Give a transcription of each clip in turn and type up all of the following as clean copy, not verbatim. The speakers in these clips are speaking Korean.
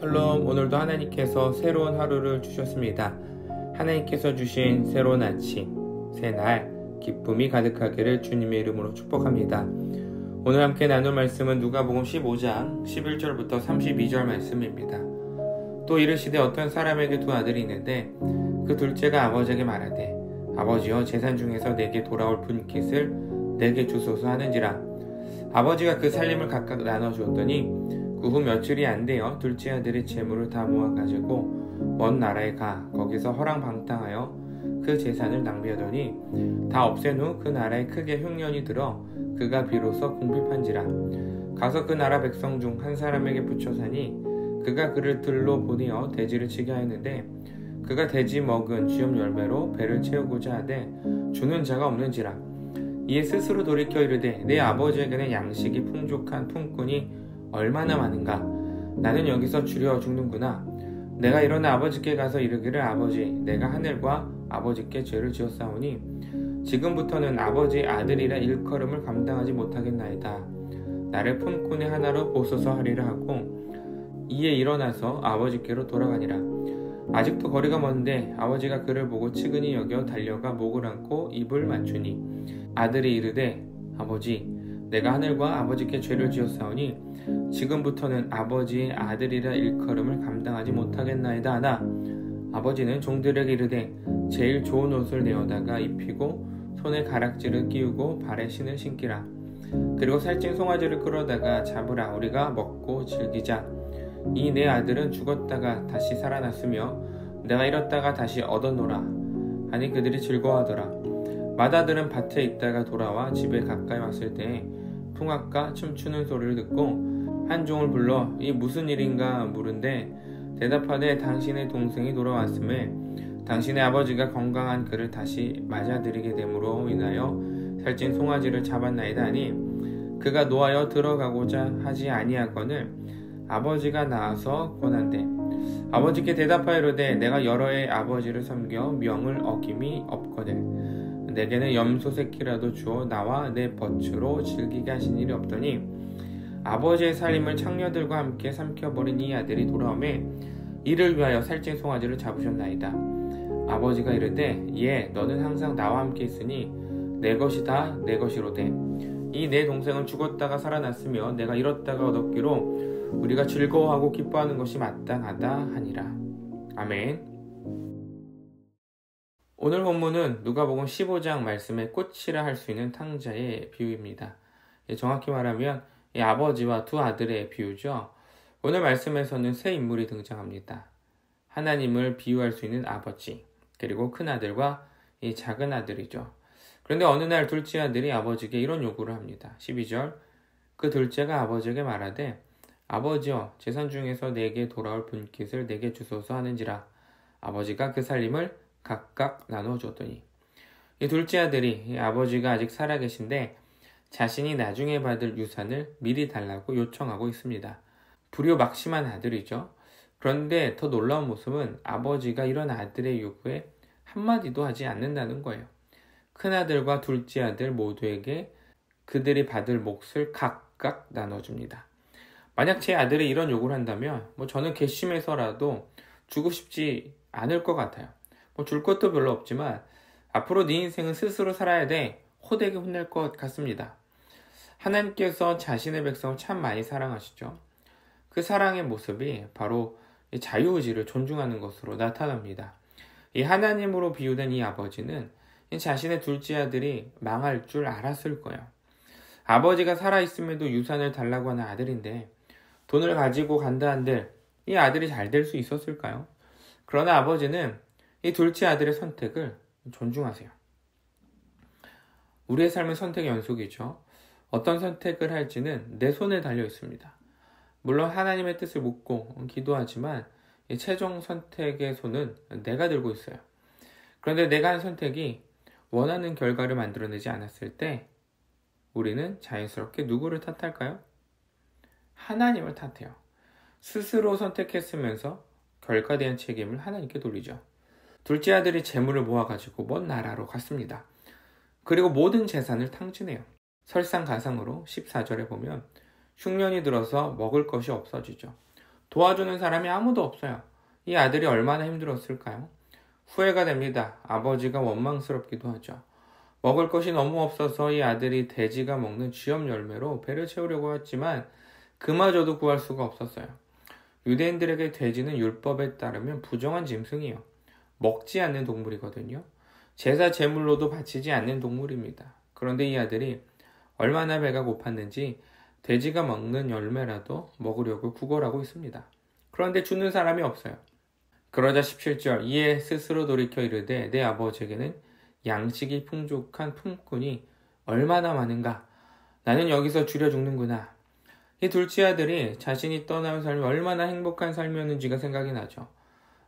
샬롬, 오늘도 하나님께서 새로운 하루를 주셨습니다. 하나님께서 주신 새로운 아침, 새날 기쁨이 가득하기를 주님의 이름으로 축복합니다. 오늘 함께 나눌 말씀은 누가복음 15장 11절부터 32절 말씀입니다. 또 이르시되 어떤 사람에게 두 아들이 있는데 그 둘째가 아버지에게 말하되 아버지여 재산 중에서 내게 돌아올 분깃을 내게 주소서 하는지라. 아버지가 그 살림을 각각 나눠주었더니 그 후 며칠이 안 되어 둘째 아들의 재물을 다 모아가지고 먼 나라에 가 거기서 허랑방탕하여 그 재산을 낭비하더니 다 없앤 후 그 나라에 크게 흉년이 들어 그가 비로소 궁핍한지라. 가서 그 나라 백성 중 한 사람에게 붙여 사니 그가 그를 들로 보내어 돼지를 치게 하였는데 그가 돼지 먹은 쥐염 열매로 배를 채우고자 하되 주는 자가 없는지라. 이에 스스로 돌이켜 이르되 내 아버지에게는 양식이 풍족한 품꾼이 얼마나 많은가. 나는 여기서 주려 죽는구나. 내가 일어나 아버지께 가서 이르기를 아버지 내가 하늘과 아버지께 죄를 지었사오니 지금부터는 아버지 아들이라 일컬음을 감당하지 못하겠나이다. 나를 품꾼의 하나로 보소서 하리라 하고 이에 일어나서 아버지께로 돌아가니라. 아직도 거리가 먼데 아버지가 그를 보고 측은히 여겨 달려가 목을 안고 입을 맞추니 아들이 이르되 아버지 내가 하늘과 아버지께 죄를 지었사오니 지금부터는 아버지의 아들이라 일컬음을 감당하지 못하겠나이다 하나 아버지는 종들에게 이르되 제일 좋은 옷을 내어다가 입히고 손에 가락지를 끼우고 발에 신을 신기라. 그리고 살찐 송아지를 끌어다가 잡으라. 우리가 먹고 즐기자. 이 내 아들은 죽었다가 다시 살아났으며 내가 잃었다가 다시 얻었노라 하니 그들이 즐거워하더라. 맏아들은 밭에 있다가 돌아와 집에 가까이 왔을 때에 풍악과 춤추는 소리를 듣고 한 종을 불러 이 무슨 일인가 물은데 대답하되 당신의 동생이 돌아왔음에 당신의 아버지가 건강한 그를 다시 맞아들이게 됨으로 인하여 살찐 송아지를 잡았나이다 하니 그가 노하여 들어가고자 하지 아니하거늘 아버지가 나와서 권한대. 아버지께 대답하여 이르되 내가 여러 해 아버지를 섬겨 명을 어김이 없거늘 내게는 염소 새끼라도 주어 나와 내 벗으로 즐기게 하신 일이 없더니 아버지의 살림을 창녀들과 함께 삼켜버린 이 아들이 돌아오매 이를 위하여 살찐 송아지를 잡으셨나이다. 아버지가 이르되 예 너는 항상 나와 함께 있으니 내 것이 다 내 것이로되 이 내 동생은 죽었다가 살아났으며 내가 잃었다가 얻었기로 우리가 즐거워하고 기뻐하는 것이 마땅하다 하니라. 아멘. 오늘 본문은 누가복음 15장 말씀의 꽃이라 할 수 있는 탕자의 비유입니다. 정확히 말하면 이 아버지와 두 아들의 비유죠. 오늘 말씀에서는 세 인물이 등장합니다. 하나님을 비유할 수 있는 아버지, 그리고 큰 아들과 이 작은 아들이죠. 그런데 어느 날 둘째 아들이 아버지에게 이런 요구를 합니다. 12절 그 둘째가 아버지에게 말하되 아버지여 재산 중에서 내게 돌아올 분깃을 내게 주소서 하는지라. 아버지가 그 살림을 각각 나누어 줬더니 이 둘째 아들이 이 아버지가 아직 살아계신데 자신이 나중에 받을 유산을 미리 달라고 요청하고 있습니다. 불효막심한 아들이죠. 그런데 더 놀라운 모습은 아버지가 이런 아들의 요구에 한마디도 하지 않는다는 거예요. 큰아들과 둘째 아들 모두에게 그들이 받을 몫을 각각 나눠줍니다. 만약 제 아들이 이런 요구를 한다면 저는 괘씸해서라도 주고 싶지 않을 것 같아요. 줄 것도 별로 없지만 앞으로 네 인생은 스스로 살아야 돼 호되게 혼낼 것 같습니다. 하나님께서 자신의 백성을 참 많이 사랑하시죠. 그 사랑의 모습이 바로 자유의지를 존중하는 것으로 나타납니다. 이 하나님으로 비유된 이 아버지는 자신의 둘째 아들이 망할 줄 알았을 거예요. 아버지가 살아있음에도 유산을 달라고 하는 아들인데 돈을 가지고 간다 한들 이 아들이 잘 될 수 있었을까요? 그러나 아버지는 이 둘째 아들의 선택을 존중하세요. 우리의 삶은 선택의 연속이죠. 어떤 선택을 할지는 내 손에 달려 있습니다. 물론 하나님의 뜻을 묻고 기도하지만 이 최종 선택의 손은 내가 들고 있어요. 그런데 내가 한 선택이 원하는 결과를 만들어내지 않았을 때 우리는 자연스럽게 누구를 탓할까요? 하나님을 탓해요. 스스로 선택했으면서 결과에 대한 책임을 하나님께 돌리죠. 둘째 아들이 재물을 모아가지고 먼 나라로 갔습니다. 그리고 모든 재산을 탕진해요. 설상가상으로 14절에 보면 흉년이 들어서 먹을 것이 없어지죠. 도와주는 사람이 아무도 없어요. 이 아들이 얼마나 힘들었을까요? 후회가 됩니다. 아버지가 원망스럽기도 하죠. 먹을 것이 너무 없어서 이 아들이 돼지가 먹는 쥐염 열매로 배를 채우려고 했지만 그마저도 구할 수가 없었어요. 유대인들에게 돼지는 율법에 따르면 부정한 짐승이요. 먹지 않는 동물이거든요. 제사 제물로도 바치지 않는 동물입니다. 그런데 이 아들이 얼마나 배가 고팠는지 돼지가 먹는 열매라도 먹으려고 구걸하고 있습니다. 그런데 주는 사람이 없어요. 그러자 17절 이에 스스로 돌이켜 이르되 내 아버지에게는 양식이 풍족한 품꾼이 얼마나 많은가. 나는 여기서 줄여 죽는구나. 이 둘째 아들이 자신이 떠나온 삶이 얼마나 행복한 삶이었는지가 생각이 나죠.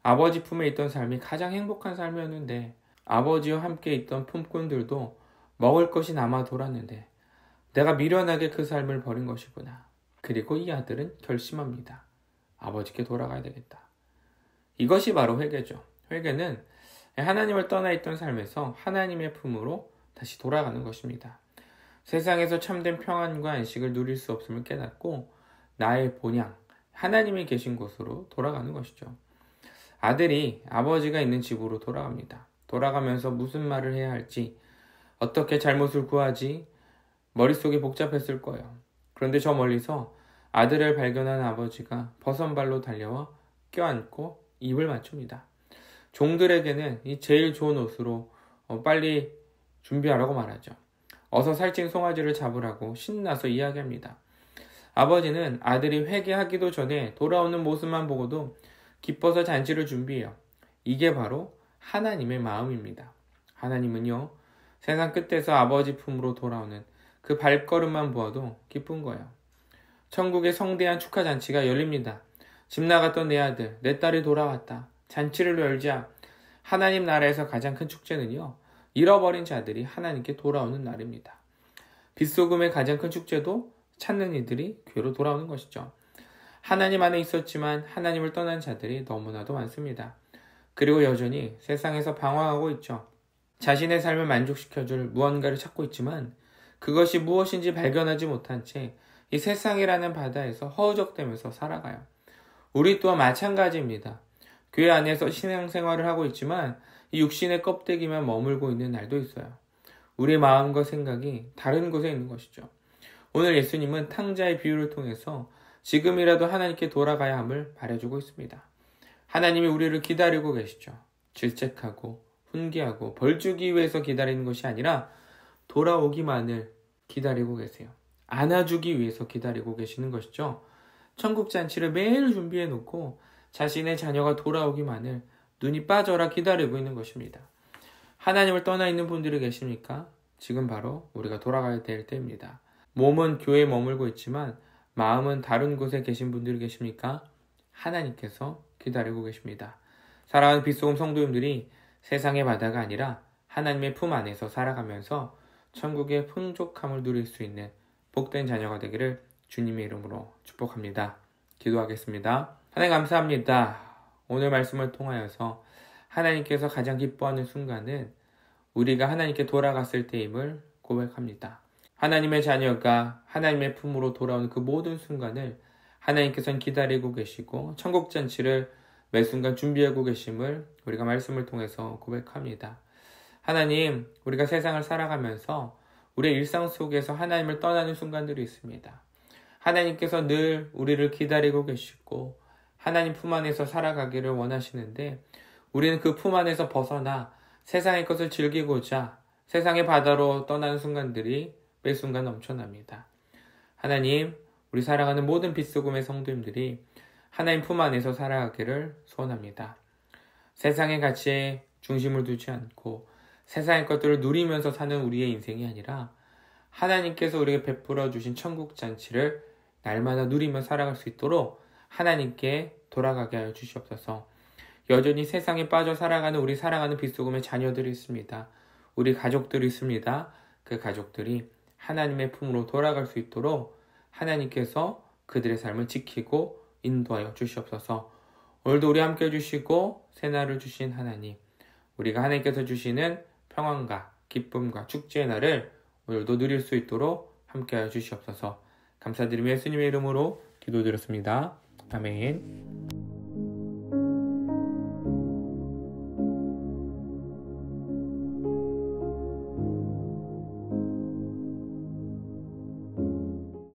아버지 품에 있던 삶이 가장 행복한 삶이었는데 아버지와 함께 있던 품꾼들도 먹을 것이 남아 돌았는데 내가 미련하게 그 삶을 버린 것이구나. 그리고 이 아들은 결심합니다. 아버지께 돌아가야 되겠다. 이것이 바로 회개죠. 회개는 하나님을 떠나 있던 삶에서 하나님의 품으로 다시 돌아가는 것입니다. 세상에서 참된 평안과 안식을 누릴 수 없음을 깨닫고 나의 본향, 하나님이 계신 곳으로 돌아가는 것이죠. 아들이 아버지가 있는 집으로 돌아갑니다. 돌아가면서 무슨 말을 해야 할지, 어떻게 잘못을 구하지 머릿속이 복잡했을 거예요. 그런데 저 멀리서 아들을 발견한 아버지가 버선발로 달려와 껴안고 입을 맞춥니다. 종들에게는 이 제일 좋은 옷으로 빨리 준비하라고 말하죠. 어서 살찐 송아지를 잡으라고 신나서 이야기합니다. 아버지는 아들이 회개하기도 전에 돌아오는 모습만 보고도 기뻐서 잔치를 준비해요. 이게 바로 하나님의 마음입니다. 하나님은요, 세상 끝에서 아버지 품으로 돌아오는 그 발걸음만 보아도 기쁜 거예요. 천국의 성대한 축하 잔치가 열립니다. 집 나갔던 내 아들, 내 딸이 돌아왔다. 잔치를 열자. 하나님 나라에서 가장 큰 축제는요, 잃어버린 자들이 하나님께 돌아오는 날입니다. 빗소금의 가장 큰 축제도 찾는 이들이 교회로 돌아오는 것이죠. 하나님 안에 있었지만 하나님을 떠난 자들이 너무나도 많습니다. 그리고 여전히 세상에서 방황하고 있죠. 자신의 삶을 만족시켜줄 무언가를 찾고 있지만 그것이 무엇인지 발견하지 못한 채 이 세상이라는 바다에서 허우적대면서 살아가요. 우리 또한 마찬가지입니다. 교회 안에서 신앙생활을 하고 있지만 이 육신의 껍데기만 머물고 있는 날도 있어요. 우리 마음과 생각이 다른 곳에 있는 것이죠. 오늘 예수님은 탕자의 비유를 통해서 지금이라도 하나님께 돌아가야 함을 말해주고 있습니다. 하나님이 우리를 기다리고 계시죠. 질책하고 훈계하고 벌주기 위해서 기다리는 것이 아니라 돌아오기만을 기다리고 계세요. 안아주기 위해서 기다리고 계시는 것이죠. 천국 잔치를 매일 준비해 놓고 자신의 자녀가 돌아오기만을 눈이 빠져라 기다리고 있는 것입니다. 하나님을 떠나 있는 분들이 계십니까? 지금 바로 우리가 돌아가야 될 때입니다. 몸은 교회에 머물고 있지만 마음은 다른 곳에 계신 분들이 계십니까? 하나님께서 기다리고 계십니다. 사랑하는 빗소금 성도님들이 세상의 바다가 아니라 하나님의 품 안에서 살아가면서 천국의 풍족함을 누릴 수 있는 복된 자녀가 되기를 주님의 이름으로 축복합니다. 기도하겠습니다. 하나님 감사합니다. 오늘 말씀을 통하여서 하나님께서 가장 기뻐하는 순간은 우리가 하나님께 돌아갔을 때임을 고백합니다. 하나님의 자녀가 하나님의 품으로 돌아오는 그 모든 순간을 하나님께서는 기다리고 계시고 천국잔치를 매 순간 준비하고 계심을 우리가 말씀을 통해서 고백합니다. 하나님, 우리가 세상을 살아가면서 우리의 일상 속에서 하나님을 떠나는 순간들이 있습니다. 하나님께서 늘 우리를 기다리고 계시고 하나님 품 안에서 살아가기를 원하시는데 우리는 그 품 안에서 벗어나 세상의 것을 즐기고자 세상의 바다로 떠나는 순간들이 매 순간 넘쳐납니다. 하나님, 우리 사랑하는 모든 빗소금의 성도님들이 하나님 품 안에서 살아가기를 소원합니다. 세상의 가치에 중심을 두지 않고 세상의 것들을 누리면서 사는 우리의 인생이 아니라 하나님께서 우리에게 베풀어 주신 천국 잔치를 날마다 누리며 살아갈 수 있도록 하나님께 돌아가게 하여 주시옵소서. 여전히 세상에 빠져 살아가는 우리 사랑하는 빗소금의 자녀들이 있습니다. 우리 가족들이 있습니다. 그 가족들이 하나님의 품으로 돌아갈 수 있도록 하나님께서 그들의 삶을 지키고 인도하여 주시옵소서. 오늘도 우리 함께 해주시고 새날을 주신 하나님, 우리가 하나님께서 주시는 평안과 기쁨과 축제의 날을 오늘도 누릴 수 있도록 함께 하여 주시옵소서. 감사드리며 예수님의 이름으로 기도드렸습니다. 아멘.